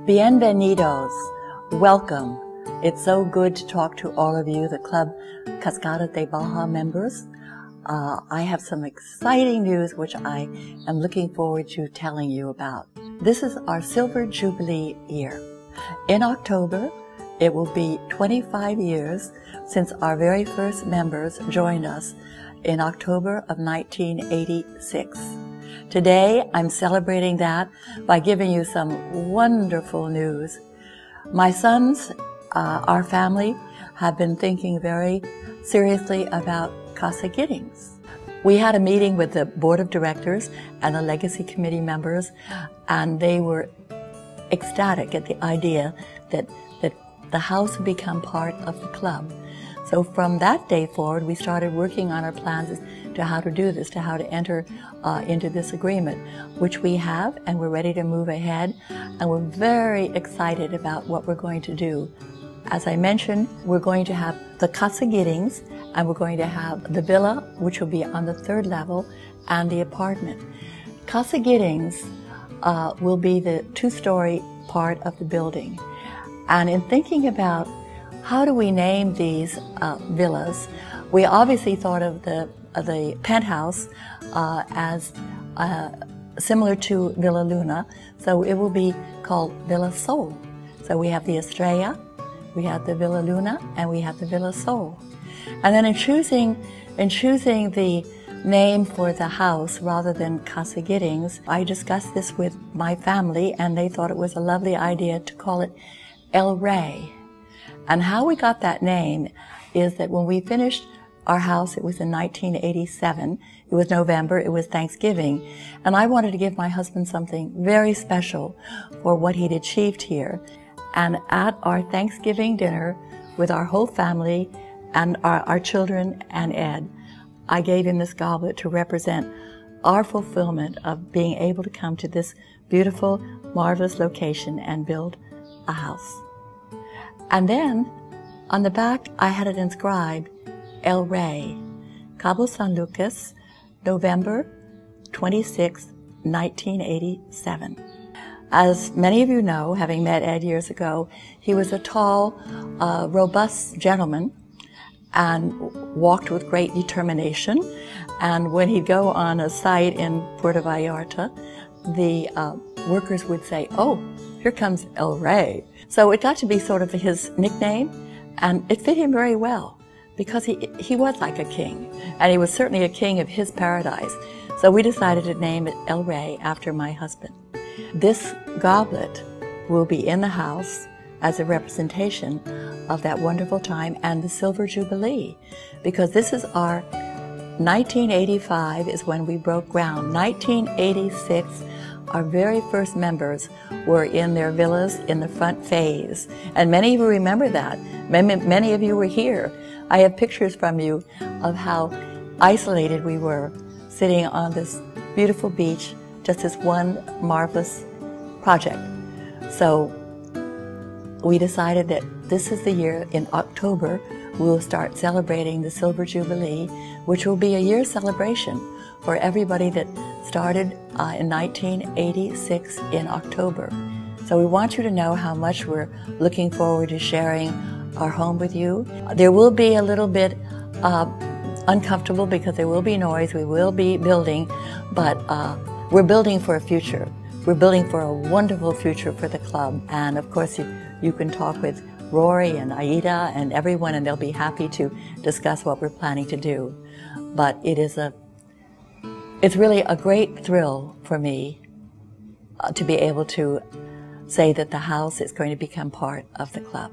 Bienvenidos. Welcome. It's so good to talk to all of you, the Club Cascadas de Baja members. I have some exciting news which I am looking forward to telling you about. This is our Silver Jubilee year. In October, it will be 25 years since our very first members joined us in October of 1986. Today, I'm celebrating that by giving you some wonderful news. My sons, our family, have been thinking very seriously about Casa Giddings. We had a meeting with the board of directors and the legacy committee members, and they were ecstatic at the idea that the house would become part of the club. So from that day forward, we started working on our plans as to how to do this, to how to enter into this agreement, which we have, and we're ready to move ahead, and we're very excited about what we're going to do. As I mentioned, we're going to have the Casa Giddings, and we're going to have the villa, which will be on the 3rd level, and the apartment. Casa Giddings will be the 2-story part of the building. And in thinking about how do we name these villas, we obviously thought of the penthouse as similar to Villa Luna, so it will be called Villa Sol. So we have the Estrella, we have the Villa Luna, and we have the Villa Sol. And then in choosing the name for the house rather than Casa Giddings, I discussed this with my family, and they thought it was a lovely idea to call it El Rey. And how we got that name is that when we finished our house, it was in 1987. It was November, it was Thanksgiving, and I wanted to give my husband something very special for what he'd achieved here. And at our Thanksgiving dinner with our whole family and our children and Ed, I gave him this goblet to represent our fulfillment of being able to come to this beautiful, marvelous location and build a house. And then, on the back, I had it inscribed, El Rey, Cabo San Lucas, November 26, 1987. As many of you know, having met Ed years ago, he was a tall, robust gentleman and walked with great determination. And when he'd go on a site in Puerto Vallarta, the workers would say, "Oh, here comes El Rey." So it got to be sort of his nickname, and it fit him very well because he was like a king, and he was certainly a king of his paradise. So we decided to name it El Rey after my husband. This goblet will be in the house as a representation of that wonderful time and the Silver Jubilee, because this is our 1985 is when we broke ground. 1986, our very first members were in their villas in the front phase. And many of you remember that. Many of you were here. I have pictures from you of how isolated we were, sitting on this beautiful beach, just as one marvelous project. So we decided that this is the year, in October, we'll start celebrating the Silver Jubilee, which will be a year celebration for everybody that started in 1986 in October. So we want you to know how much we're looking forward to sharing our home with you. There will be a little bit uncomfortable because there will be noise, we will be building, but we're building for a future. We're building for a wonderful future for the club. And of course, you can talk with Rory and Aida and everyone, and they'll be happy to discuss what we're planning to do. But it's really a great thrill for me to be able to say that the house is going to become part of the club.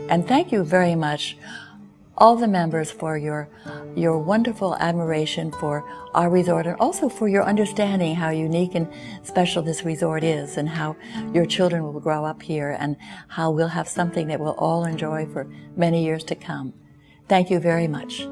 And thank you very much, all the members, for your wonderful admiration for our resort, and also for your understanding how unique and special this resort is, and how your children will grow up here, and how we'll have something that we'll all enjoy for many years to come. Thank you very much.